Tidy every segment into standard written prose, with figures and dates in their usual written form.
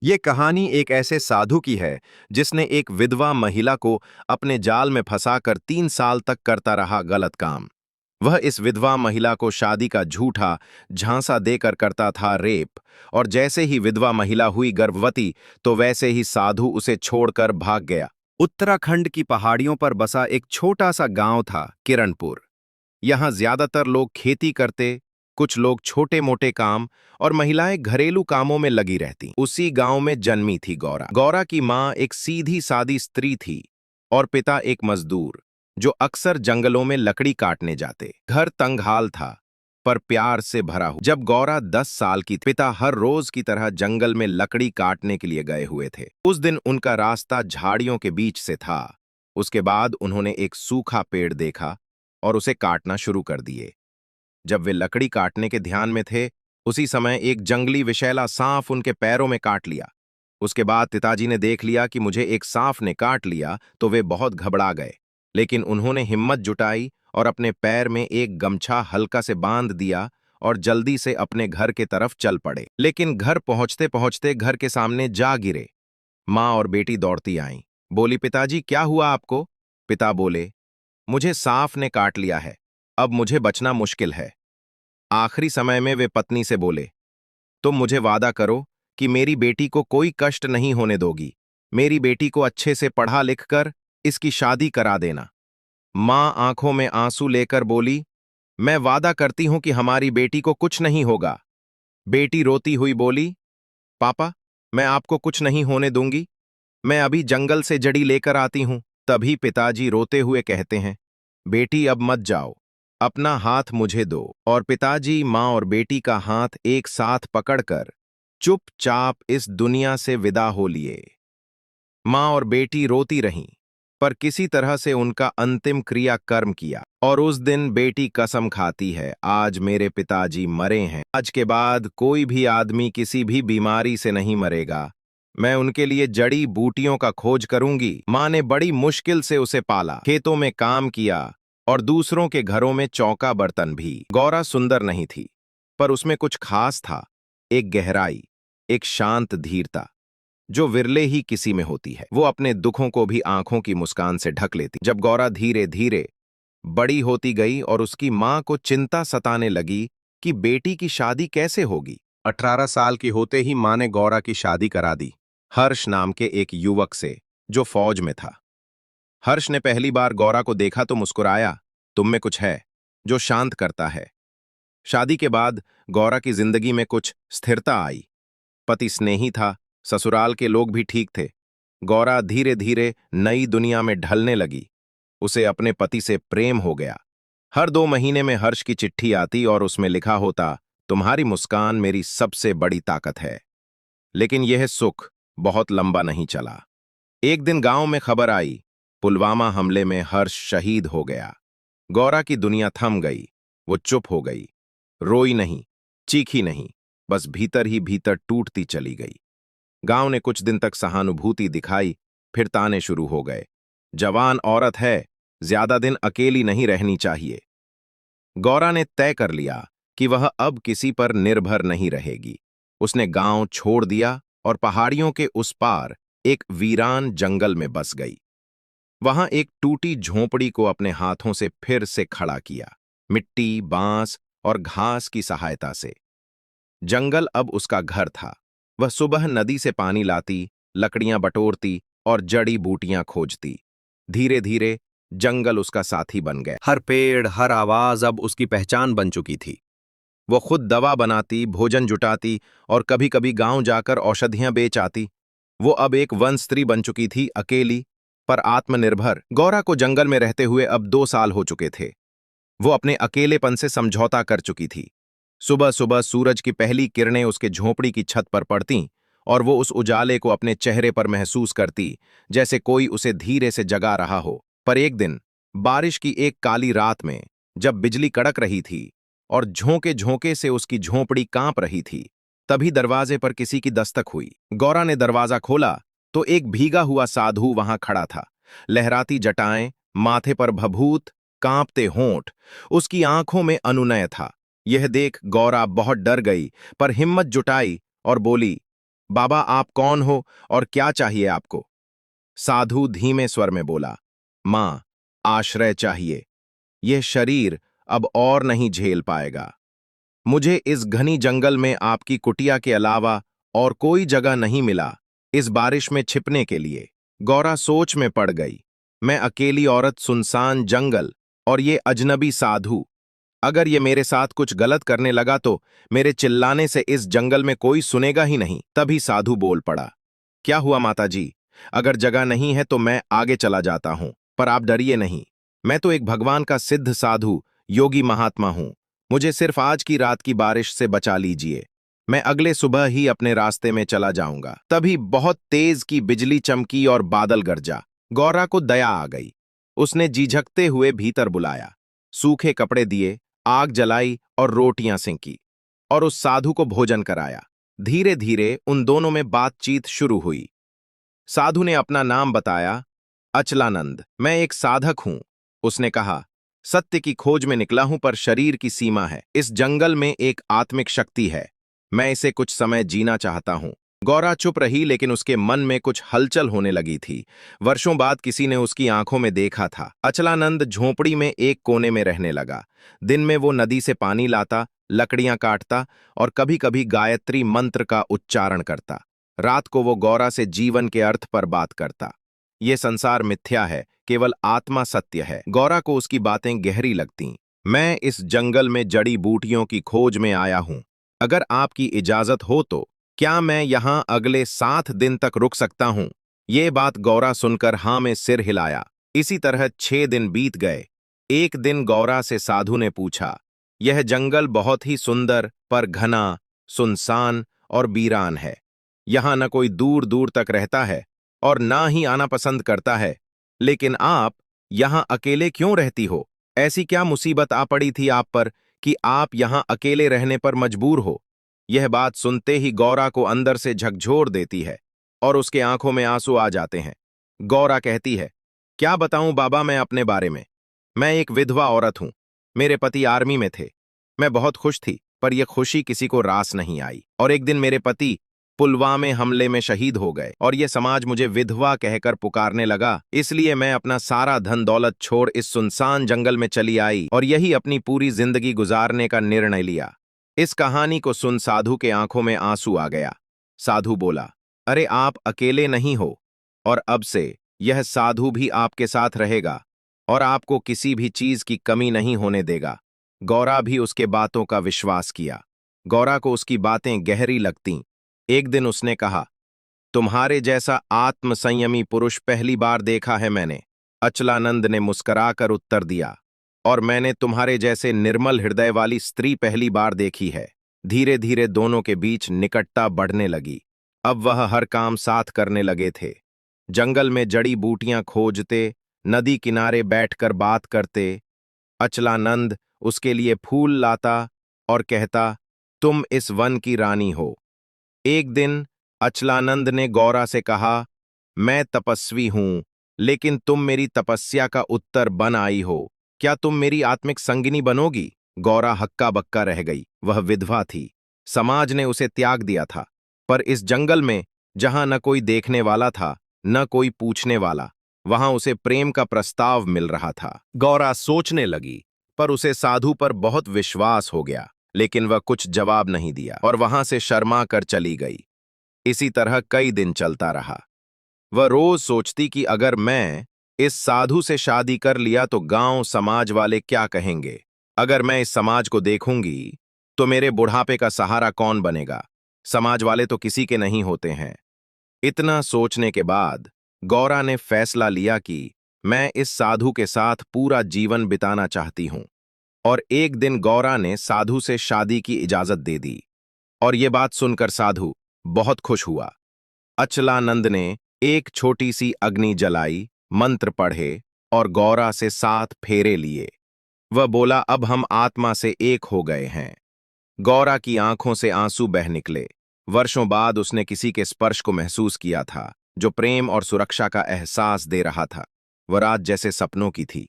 ये कहानी एक ऐसे साधु की है जिसने एक विधवा महिला को अपने जाल में फंसाकर 3 साल तक करता रहा गलत काम। वह इस विधवा महिला को शादी का झूठा झांसा देकर करता था रेप। और जैसे ही विधवा महिला हुई गर्भवती तो वैसे ही साधु उसे छोड़कर भाग गया। उत्तराखंड की पहाड़ियों पर बसा एक छोटा सा गांव था, किरणपुर। यहाँ ज्यादातर लोग खेती करते, कुछ लोग छोटे मोटे काम और महिलाएं घरेलू कामों में लगी रहती। उसी गांव में जन्मी थी गौरा। गौरा की माँ एक सीधी सादी स्त्री थी और पिता एक मजदूर जो अक्सर जंगलों में लकड़ी काटने जाते। घर तंगहाल था पर प्यार से भरा हुआ। जब गौरा 10 साल की थी, पिता हर रोज की तरह जंगल में लकड़ी काटने के लिए गए हुए थे। उस दिन उनका रास्ता झाड़ियों के बीच से था। उसके बाद उन्होंने एक सूखा पेड़ देखा और उसे काटना शुरू कर दिए। जब वे लकड़ी काटने के ध्यान में थे, उसी समय एक जंगली विषैला सांप उनके पैरों में काट लिया। उसके बाद पिताजी ने देख लिया कि मुझे एक सांप ने काट लिया तो वे बहुत घबरा गए। लेकिन उन्होंने हिम्मत जुटाई और अपने पैर में एक गमछा हल्का से बांध दिया और जल्दी से अपने घर के तरफ चल पड़े। लेकिन घर पहुंचते पहुंचते घर के सामने जा गिरे। माँ और बेटी दौड़ती आईं। बोली, पिताजी क्या हुआ आपको? पिता बोले, मुझे सांप ने काट लिया है, अब मुझे बचना मुश्किल है। आखिरी समय में वे पत्नी से बोले, तुम मुझे वादा करो कि मेरी बेटी को कोई कष्ट नहीं होने दोगी। मेरी बेटी को अच्छे से पढ़ा लिख कर इसकी शादी करा देना। माँ आंखों में आंसू लेकर बोली, मैं वादा करती हूं कि हमारी बेटी को कुछ नहीं होगा। बेटी रोती हुई बोली, पापा, मैं आपको कुछ नहीं होने दूंगी। मैं अभी जंगल से जड़ी लेकर आती हूं। तभी पिताजी रोते हुए कहते हैं, बेटी अब मत जाओ, अपना हाथ मुझे दो। और पिताजी माँ और बेटी का हाथ एक साथ पकड़कर चुपचाप इस दुनिया से विदा हो लिए। माँ और बेटी रोती रहीं, पर किसी तरह से उनका अंतिम क्रिया कर्म किया। और उस दिन बेटी कसम खाती है, आज मेरे पिताजी मरे हैं, आज के बाद कोई भी आदमी किसी भी बीमारी से नहीं मरेगा। मैं उनके लिए जड़ी बूटियों का खोज करूंगी। माँ ने बड़ी मुश्किल से उसे पाला, खेतों में काम किया और दूसरों के घरों में चौका बर्तन भी। गौरा सुंदर नहीं थी, पर उसमें कुछ खास था, एक गहराई, एक शांत धीरता जो विरले ही किसी में होती है। वो अपने दुखों को भी आंखों की मुस्कान से ढक लेती। जब गौरा धीरे धीरे बड़ी होती गई और उसकी माँ को चिंता सताने लगी कि बेटी की शादी कैसे होगी, 18 साल की होते ही माँ ने गौरा की शादी करा दी, हर्ष नाम के एक युवक से जो फौज में था। हर्ष ने पहली बार गौरा को देखा तो मुस्कुराया, तुम में कुछ है जो शांत करता है। शादी के बाद गौरा की जिंदगी में कुछ स्थिरता आई। पति स्नेही था, ससुराल के लोग भी ठीक थे। गौरा धीरे धीरे नई दुनिया में ढलने लगी। उसे अपने पति से प्रेम हो गया। हर 2 महीने में हर्ष की चिट्ठी आती और उसमें लिखा होता, तुम्हारी मुस्कान मेरी सबसे बड़ी ताकत है। लेकिन यह सुख बहुत लंबा नहीं चला। एक दिन गांव में खबर आई, पुलवामा हमले में हर्ष शहीद हो गया। गौरा की दुनिया थम गई। वो चुप हो गई, रोई नहीं, चीखी नहीं, बस भीतर ही भीतर टूटती चली गई। गांव ने कुछ दिन तक सहानुभूति दिखाई, फिर ताने शुरू हो गए, जवान औरत है, ज्यादा दिन अकेली नहीं रहनी चाहिए। गौरा ने तय कर लिया कि वह अब किसी पर निर्भर नहीं रहेगी। उसने गांव छोड़ दिया और पहाड़ियों के उस पार एक वीरान जंगल में बस गई। वहां एक टूटी झोंपड़ी को अपने हाथों से फिर से खड़ा किया, मिट्टी, बांस और घास की सहायता से। जंगल अब उसका घर था। वह सुबह नदी से पानी लाती, लकड़ियां बटोरती और जड़ी बूटियां खोजती। धीरे धीरे जंगल उसका साथी बन गया। हर पेड़, हर आवाज अब उसकी पहचान बन चुकी थी। वो खुद दवा बनाती, भोजन जुटाती और कभी कभी गांव जाकर औषधियां बेच आती। वो अब एक वन स्त्री बन चुकी थी, अकेली पर आत्मनिर्भर। गौरा को जंगल में रहते हुए अब 2 साल हो चुके थे। वो अपने अकेलेपन से समझौता कर चुकी थी। सुबह सुबह सूरज की पहली किरणें उसके झोंपड़ी की छत पर पड़तीं और वो उस उजाले को अपने चेहरे पर महसूस करती, जैसे कोई उसे धीरे से जगा रहा हो। पर एक दिन बारिश की एक काली रात में, जब बिजली कड़क रही थी और झोंके झोंके से उसकी झोंपड़ी कांप रही थी, तभी दरवाजे पर किसी की दस्तक हुई। गौरा ने दरवाजा खोला तो एक भीगा हुआ साधु वहां खड़ा था। लहराती जटाएं, माथे पर भभूत, कांपते होंठ, उसकी आंखों में अनुनय था। यह देख गौरा बहुत डर गई, पर हिम्मत जुटाई और बोली, बाबा, आप कौन हो और क्या चाहिए आपको? साधु धीमे स्वर में बोला, मां, आश्रय चाहिए। यह शरीर अब और नहीं झेल पाएगा। मुझे इस घनी जंगल में आपकी कुटिया के अलावा और कोई जगह नहीं मिला इस बारिश में छिपने के लिए। गौरा सोच में पड़ गई। मैं अकेली औरत, सुनसान जंगल और ये अजनबी साधु। अगर ये मेरे साथ कुछ गलत करने लगा तो मेरे चिल्लाने से इस जंगल में कोई सुनेगा ही नहीं। तभी साधु बोल पड़ा, क्या हुआ माताजी? अगर जगह नहीं है तो मैं आगे चला जाता हूं, पर आप डरिए नहीं। मैं तो एक भगवान का सिद्ध साधु, योगी महात्मा हूं। मुझे सिर्फ आज की रात की बारिश से बचा लीजिए। मैं अगले सुबह ही अपने रास्ते में चला जाऊंगा। तभी बहुत तेज की बिजली चमकी और बादल गरजा। गौरा को दया आ गई। उसने झिझकते हुए भीतर बुलाया, सूखे कपड़े दिए, आग जलाई और रोटियां सेंकी और उस साधु को भोजन कराया। धीरे धीरे उन दोनों में बातचीत शुरू हुई। साधु ने अपना नाम बताया, अचलानंद। मैं एक साधक हूं, उसने कहा। सत्य की खोज में निकला हूं, पर शरीर की सीमा है। इस जंगल में एक आत्मिक शक्ति है, मैं इसे कुछ समय जीना चाहता हूं। गौरा चुप रही, लेकिन उसके मन में कुछ हलचल होने लगी थी। वर्षों बाद किसी ने उसकी आंखों में देखा था। अचलानंद झोपड़ी में एक कोने में रहने लगा। दिन में वो नदी से पानी लाता, लकड़ियां काटता और कभी-कभी गायत्री मंत्र का उच्चारण करता। रात को वो गौरा से जीवन के अर्थ पर बात करता। ये संसार मिथ्या है, केवल आत्मा सत्य है। गौरा को उसकी बातें गहरी लगतीं। मैं इस जंगल में जड़ी बूटियों की खोज में आया हूं। अगर आपकी इजाजत हो तो क्या मैं यहां अगले 7 दिन तक रुक सकता हूं? ये बात गौरा सुनकर हां में सिर हिलाया। इसी तरह 6 दिन बीत गए। एक दिन गौरा से साधु ने पूछा, यह जंगल बहुत ही सुंदर पर घना, सुनसान और वीरान है। यहां न कोई दूर दूर तक रहता है और ना ही आना पसंद करता है। लेकिन आप यहां अकेले क्यों रहती हो? ऐसी क्या मुसीबत आ पड़ी थी आप पर कि आप यहां अकेले रहने पर मजबूर हो? यह बात सुनते ही गौरा को अंदर से झकझोर देती है और उसके आंखों में आंसू आ जाते हैं। गौरा कहती है, क्या बताऊं बाबा मैं अपने बारे में? मैं एक विधवा औरत हूं। मेरे पति आर्मी में थे। मैं बहुत खुश थी, पर यह खुशी किसी को रास नहीं आई। और एक दिन मेरे पति पुलवामे हमले में शहीद हो गए और यह समाज मुझे विधवा कहकर पुकारने लगा। इसलिए मैं अपना सारा धन दौलत छोड़ इस सुनसान जंगल में चली आई और यही अपनी पूरी जिंदगी गुजारने का निर्णय लिया। इस कहानी को सुन साधु के आंखों में आंसू आ गया। साधु बोला, अरे आप अकेले नहीं हो, और अब से यह साधु भी आपके साथ रहेगा और आपको किसी भी चीज की कमी नहीं होने देगा। गौरा भी उसके बातों का विश्वास किया। गौरा को उसकी बातें गहरी लगतीं। एक दिन उसने कहा, तुम्हारे जैसा आत्मसंयमी पुरुष पहली बार देखा है मैंने। अचलानंद ने मुस्कुराकर उत्तर दिया, और मैंने तुम्हारे जैसे निर्मल हृदय वाली स्त्री पहली बार देखी है। धीरे धीरे दोनों के बीच निकटता बढ़ने लगी। अब वह हर काम साथ करने लगे थे। जंगल में जड़ी बूटियां खोजते, नदी किनारे बैठकर बात करते। अचलानंद उसके लिए फूल लाता और कहता, तुम इस वन की रानी हो। एक दिन अचलानंद ने गौरा से कहा, मैं तपस्वी हूं, लेकिन तुम मेरी तपस्या का उत्तर बन आई हो। क्या तुम मेरी आत्मिक संगिनी बनोगी? गौरा हक्का बक्का रह गई। वह विधवा थी। समाज ने उसे त्याग दिया था। पर इस जंगल में, जहां न कोई देखने वाला था न कोई पूछने वाला, वहां उसे प्रेम का प्रस्ताव मिल रहा था। गौरा सोचने लगी, पर उसे साधु पर बहुत विश्वास हो गया। लेकिन वह कुछ जवाब नहीं दिया और वहां से शर्मा कर चली गई। इसी तरह कई दिन चलता रहा। वह रोज सोचती कि अगर मैं इस साधु से शादी कर लिया तो गांव समाज वाले क्या कहेंगे? अगर मैं इस समाज को देखूंगी तो मेरे बुढ़ापे का सहारा कौन बनेगा? समाज वाले तो किसी के नहीं होते हैं। इतना सोचने के बाद गौरा ने फैसला लिया कि मैं इस साधु के साथ पूरा जीवन बिताना चाहती हूं। और एक दिन गौरा ने साधु से शादी की इजाजत दे दी। और ये बात सुनकर साधु बहुत खुश हुआ। अचलानंद ने एक छोटी सी अग्नि जलाई, मंत्र पढ़े और गौरा से 7 फेरे लिए। वह बोला, अब हम आत्मा से एक हो गए हैं। गौरा की आंखों से आंसू बह निकले। वर्षों बाद उसने किसी के स्पर्श को महसूस किया था, जो प्रेम और सुरक्षा का एहसास दे रहा था। वह रात जैसे सपनों की थी,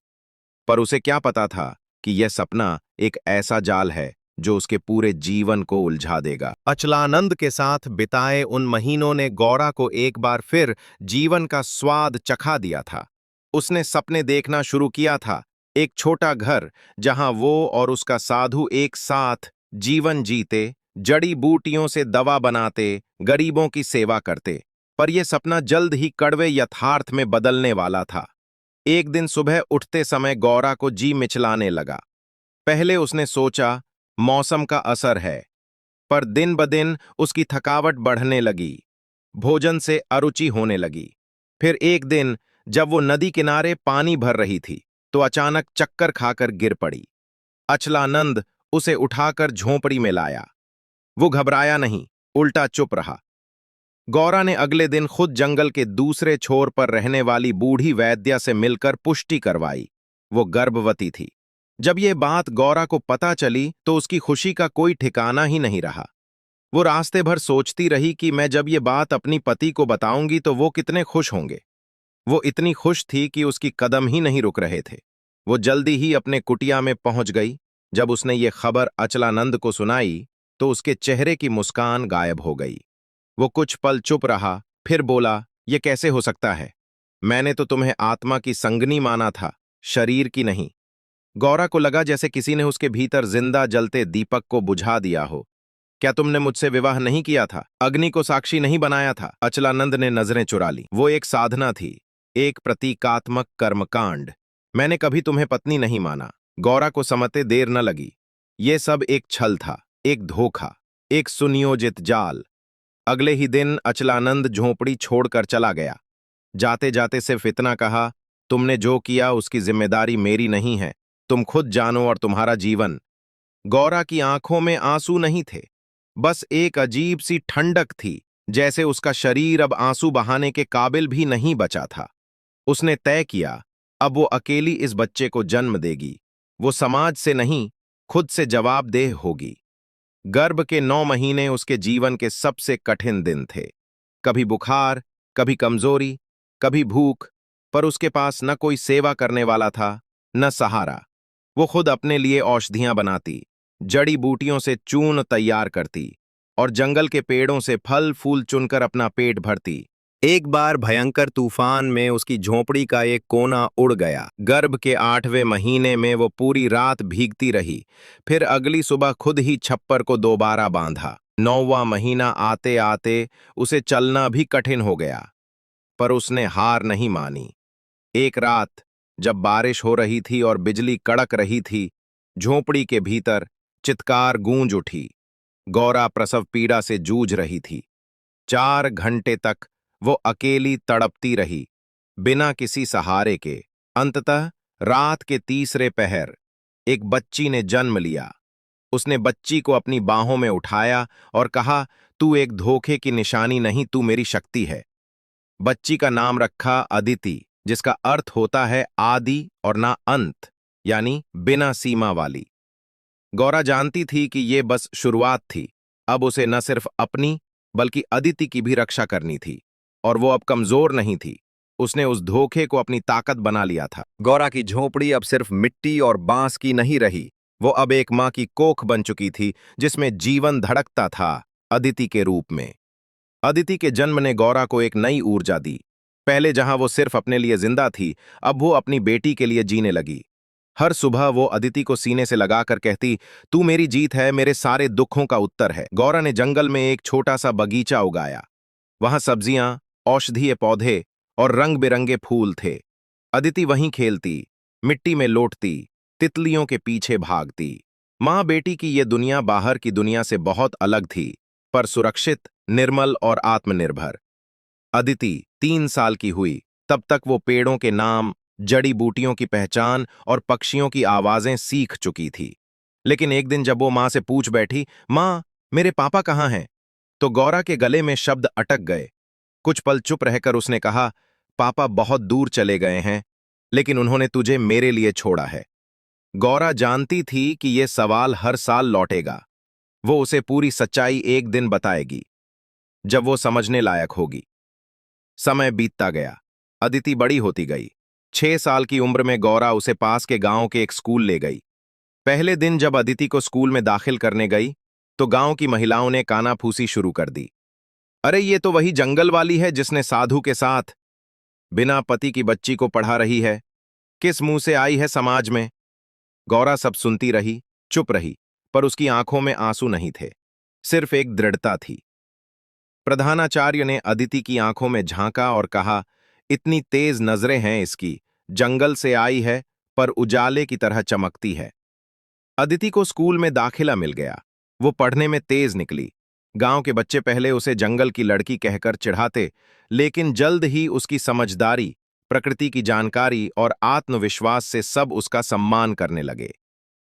पर उसे क्या पता था कि यह सपना एक ऐसा जाल है जो उसके पूरे जीवन को उलझा देगा। अचलानंद के साथ बिताए उन महीनों ने गौरा को एक बार फिर जीवन का स्वाद चखा दिया था। उसने सपने देखना शुरू किया था, एक छोटा घर जहां वो और उसका साधु एक साथ जीवन जीते, जड़ी बूटियों से दवा बनाते, गरीबों की सेवा करते। पर यह सपना जल्द ही कड़वे यथार्थ में बदलने वाला था। एक दिन सुबह उठते समय गौरा को जी मिचलाने लगा। पहले उसने सोचा मौसम का असर है, पर दिन ब दिन उसकी थकावट बढ़ने लगी, भोजन से अरुचि होने लगी। फिर एक दिन जब वो नदी किनारे पानी भर रही थी, तो अचानक चक्कर खाकर गिर पड़ी। अचलानंद उसे उठाकर झोंपड़ी में लाया। वो घबराया नहीं, उल्टा चुप रहा। गौरा ने अगले दिन खुद जंगल के दूसरे छोर पर रहने वाली बूढ़ी वैद्या से मिलकर पुष्टि करवाई। वो गर्भवती थी। जब ये बात गौरा को पता चली तो उसकी खुशी का कोई ठिकाना ही नहीं रहा। वो रास्ते भर सोचती रही कि मैं जब ये बात अपनी पति को बताऊंगी तो वो कितने खुश होंगे। वो इतनी खुश थी कि उसकी कदम ही नहीं रुक रहे थे। वो जल्दी ही अपने कुटिया में पहुंच गई। जब उसने ये खबर अचलानंद को सुनाई तो उसके चेहरे की मुस्कान गायब हो गई। वो कुछ पल चुप रहा, फिर बोला, ये कैसे हो सकता है? मैंने तो तुम्हें आत्मा की संगनी माना था, शरीर की नहीं। गौरा को लगा जैसे किसी ने उसके भीतर जिंदा जलते दीपक को बुझा दिया हो। क्या तुमने मुझसे विवाह नहीं किया था? अग्नि को साक्षी नहीं बनाया था? अचलानंद ने नजरें चुरा ली। वो एक साधना थी, एक प्रतीकात्मक कर्मकांड। मैंने कभी तुम्हें पत्नी नहीं माना। गौरा को समझते देर न लगी। ये सब एक छल था, एक धोखा, एक सुनियोजित जाल। अगले ही दिन अचलानंद झोंपड़ी छोड़कर चला गया। जाते जाते सिर्फ इतना कहा, तुमने जो किया उसकी जिम्मेदारी मेरी नहीं है, तुम खुद जानो और तुम्हारा जीवन। गौरा की आंखों में आंसू नहीं थे, बस एक अजीब सी ठंडक थी, जैसे उसका शरीर अब आंसू बहाने के काबिल भी नहीं बचा था। उसने तय किया, अब वो अकेली इस बच्चे को जन्म देगी। वो समाज से नहीं, खुद से जवाबदेह होगी। गर्भ के 9 महीने उसके जीवन के सबसे कठिन दिन थे। कभी बुखार, कभी कमजोरी, कभी भूख, पर उसके पास न कोई सेवा करने वाला था, न सहारा। वो खुद अपने लिए औषधियां बनाती, जड़ी बूटियों से चूर्ण तैयार करती और जंगल के पेड़ों से फल फूल चुनकर अपना पेट भरती। एक बार भयंकर तूफान में उसकी झोंपड़ी का एक कोना उड़ गया। गर्भ के 8वें महीने में वो पूरी रात भीगती रही, फिर अगली सुबह खुद ही छप्पर को दोबारा बांधा। 9वां महीना आते आते उसे चलना भी कठिन हो गया, पर उसने हार नहीं मानी। एक रात जब बारिश हो रही थी और बिजली कड़क रही थी, झोंपड़ी के भीतर चित्कार गूंज उठी। गौरा प्रसव पीड़ा से जूझ रही थी। 4 घंटे तक वो अकेली तड़पती रही, बिना किसी सहारे के। अंततः रात के तीसरे पहर एक बच्ची ने जन्म लिया। उसने बच्ची को अपनी बाहों में उठाया और कहा, तू एक धोखे की निशानी नहीं, तू मेरी शक्ति है। बच्ची का नाम रखा अदिति, जिसका अर्थ होता है आदि और ना अंत, यानी बिना सीमा वाली। गौरा जानती थी कि ये बस शुरुआत थी। अब उसे न सिर्फ अपनी बल्कि अदिति की भी रक्षा करनी थी। और वो अब कमजोर नहीं थी, उसने उस धोखे को अपनी ताकत बना लिया था। गौरा की झोंपड़ी अब सिर्फ मिट्टी और बांस की नहीं रही, वो अब एक मां की कोख बन चुकी थी, जिसमें जीवन धड़कता था, अदिति के रूप में। अदिति के जन्म ने गौरा को एक नई ऊर्जा दी। पहले जहां वो सिर्फ अपने लिए जिंदा थी, अब वो अपनी बेटी के लिए जीने लगी। हर सुबह वो अदिति को सीने से लगाकर कहती, तू मेरी जीत है, मेरे सारे दुखों का उत्तर है। गौरा ने जंगल में एक छोटा सा बगीचा उगाया। वहां सब्जियां, औषधीय पौधे और रंग बिरंगे फूल थे। अदिति वहीं खेलती, मिट्टी में लोटती, तितलियों के पीछे भागती। मां बेटी की ये दुनिया बाहर की दुनिया से बहुत अलग थी, पर सुरक्षित, निर्मल और आत्मनिर्भर। अदिति 3 साल की हुई तब तक वो पेड़ों के नाम, जड़ी बूटियों की पहचान और पक्षियों की आवाजें सीख चुकी थी। लेकिन एक दिन जब वो मां से पूछ बैठी, मां, मेरे पापा कहाँ हैं? तो गौरा के गले में शब्द अटक गए। कुछ पल चुप रहकर उसने कहा, पापा बहुत दूर चले गए हैं, लेकिन उन्होंने तुझे मेरे लिए छोड़ा है। गौरा जानती थी कि यह सवाल हर साल लौटेगा। वो उसे पूरी सच्चाई एक दिन बताएगी, जब वो समझने लायक होगी। समय बीतता गया, अदिति बड़ी होती गई। 6 साल की उम्र में गौरा उसे पास के गांव के एक स्कूल ले गई। पहले दिन जब अदिति को स्कूल में दाखिल करने गई तो गांव की महिलाओं ने कानाफूसी शुरू कर दी। अरे ये तो वही जंगल वाली है जिसने साधु के साथ बिना पति की बच्ची को पढ़ा रही है। किस मुंह से आई है समाज में। गौरा सब सुनती रही, चुप रही, पर उसकी आंखों में आंसू नहीं थे, सिर्फ एक दृढ़ता थी। प्रधानाचार्य ने अदिति की आंखों में झांका और कहा, इतनी तेज नजरें हैं इसकी, जंगल से आई है पर उजाले की तरह चमकती है। अदिति को स्कूल में दाखिला मिल गया। वो पढ़ने में तेज निकली। गांव के बच्चे पहले उसे जंगल की लड़की कहकर चिढ़ाते, लेकिन जल्द ही उसकी समझदारी, प्रकृति की जानकारी और आत्मविश्वास से सब उसका सम्मान करने लगे।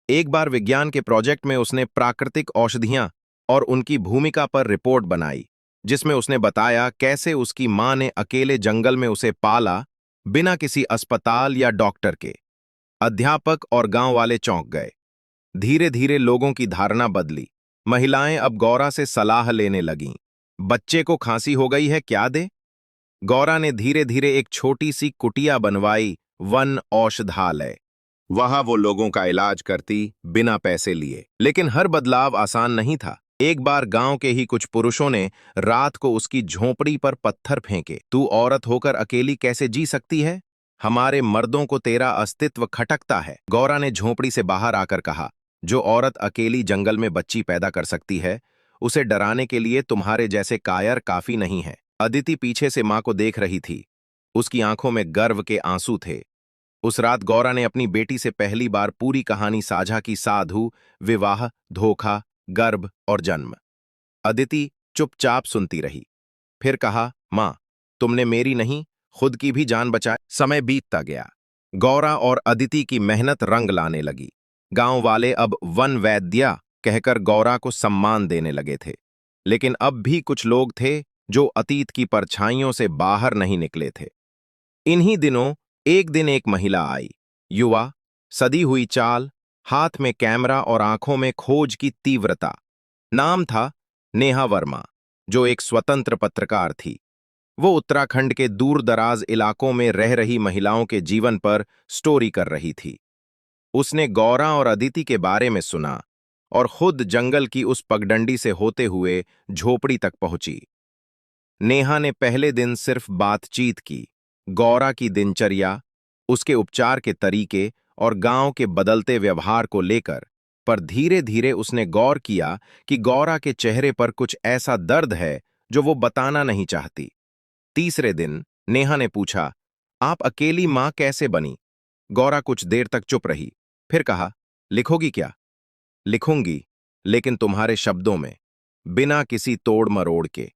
एक बार विज्ञान के प्रोजेक्ट में उसने प्राकृतिक औषधियां और उनकी भूमिका पर रिपोर्ट बनाई, जिसमें उसने बताया कैसे उसकी मां ने अकेले जंगल में उसे पाला, बिना किसी अस्पताल या डॉक्टर के। अध्यापक और गांव वाले चौंक गए। धीरे धीरे लोगों की धारणा बदली। महिलाएं अब गौरा से सलाह लेने लगीं। बच्चे को खांसी हो गई है, क्या दे? गौरा ने धीरे धीरे एक छोटी सी कुटिया बनवाई, वन औषधालय। वहां वो लोगों का इलाज करती, बिना पैसे लिए। लेकिन हर बदलाव आसान नहीं था। एक बार गांव के ही कुछ पुरुषों ने रात को उसकी झोंपड़ी पर पत्थर फेंके। तू औरत होकर अकेली कैसे जी सकती है? हमारे मर्दों को तेरा अस्तित्व खटकता है। गौरा ने झोंपड़ी से बाहर आकर कहा, जो औरत अकेली जंगल में बच्ची पैदा कर सकती है, उसे डराने के लिए तुम्हारे जैसे कायर काफी नहीं है। अदिति पीछे से मां को देख रही थी। उसकी आंखों में गर्व के आंसू थे। उस रात गौरा ने अपनी बेटी से पहली बार पूरी कहानी साझा की, साधु, विवाह, धोखा, गर्भ और जन्म। अदिति चुपचाप सुनती रही। फिर कहा, मां, तुमने मेरी नहीं, खुद की भी जान बचाई। समय बीतता गया। गौरा और अदिति की मेहनत रंग लाने लगी। गांव वाले अब वन वैद्या कहकर गौरा को सम्मान देने लगे थे। लेकिन अब भी कुछ लोग थे जो अतीत की परछाइयों से बाहर नहीं निकले थे। इन्हीं दिनों एक दिन एक महिला आई। युवा, सदी हुई चाल, हाथ में कैमरा और आंखों में खोज की तीव्रता। नाम था नेहा वर्मा, जो एक स्वतंत्र पत्रकार थी। वो उत्तराखंड के दूर दराज इलाकों में रह रही महिलाओं के जीवन पर स्टोरी कर रही थी। उसने गौरा और अदिति के बारे में सुना और खुद जंगल की उस पगडंडी से होते हुए झोपड़ी तक पहुंची। नेहा ने पहले दिन सिर्फ बातचीत की, गौरा की दिनचर्या, उसके उपचार के तरीके और गांव के बदलते व्यवहार को लेकर, पर धीरे धीरे उसने गौर किया कि गौरा के चेहरे पर कुछ ऐसा दर्द है जो वो बताना नहीं चाहती। तीसरे दिन नेहा ने पूछा, आप अकेली मां कैसे बनी? गौरा कुछ देर तक चुप रही, फिर कहा, लिखोगी क्या? लिखूंगी, लेकिन तुम्हारे शब्दों में, बिना किसी तोड़ मरोड़ के।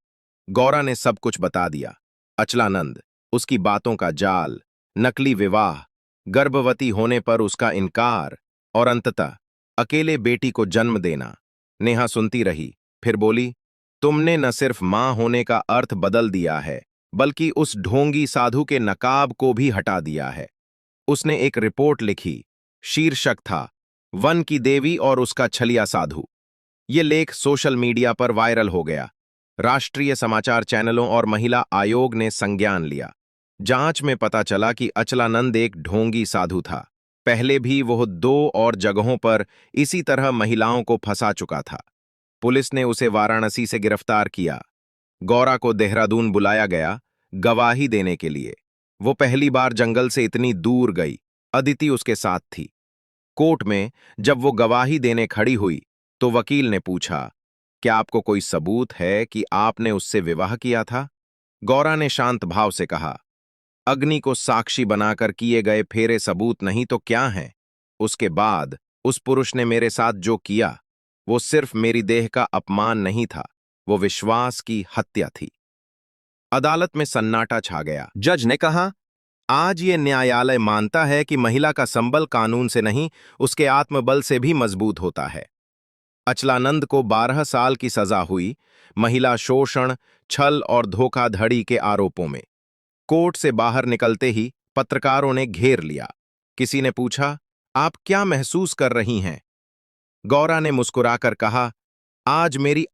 गौरा ने सब कुछ बता दिया। अचलानंद, उसकी बातों का जाल, नकली विवाह, गर्भवती होने पर उसका इनकार और अंततः अकेले बेटी को जन्म देना। नेहा सुनती रही, फिर बोली, तुमने न सिर्फ मां होने का अर्थ बदल दिया है, बल्कि उस ढोंगी साधु के नकाब को भी हटा दिया है। उसने एक रिपोर्ट लिखी। शीर्षक था, वन की देवी और उसका छलिया साधु। ये लेख सोशल मीडिया पर वायरल हो गया। राष्ट्रीय समाचार चैनलों और महिला आयोग ने संज्ञान लिया। जांच में पता चला कि अचलानंद एक ढोंगी साधु था। पहले भी वह 2 और जगहों पर इसी तरह महिलाओं को फंसा चुका था। पुलिस ने उसे वाराणसी से गिरफ्तार किया। गौरा को देहरादून बुलाया गया, गवाही देने के लिए। वो पहली बार जंगल से इतनी दूर गई। अदिति उसके साथ थी। कोर्ट में जब वो गवाही देने खड़ी हुई तो वकील ने पूछा, क्या आपको कोई सबूत है कि आपने उससे विवाह किया था? गौरा ने शांत भाव से कहा, अग्नि को साक्षी बनाकर किए गए फेरे सबूत नहीं तो क्या हैं? उसके बाद उस पुरुष ने मेरे साथ जो किया, वो सिर्फ मेरी देह का अपमान नहीं था, वो विश्वास की हत्या थी। अदालत में सन्नाटा छा गया। जज ने कहा, आज ये न्यायालय मानता है कि महिला का संबल कानून से नहीं, उसके आत्मबल से भी मजबूत होता है। अचलानंद को 12 साल की सजा हुई, महिला शोषण, छल और धोखाधड़ी के आरोपों में। कोर्ट से बाहर निकलते ही पत्रकारों ने घेर लिया। किसी ने पूछा, आप क्या महसूस कर रही हैं? गौरा ने मुस्कुराकर कहा, आज मेरी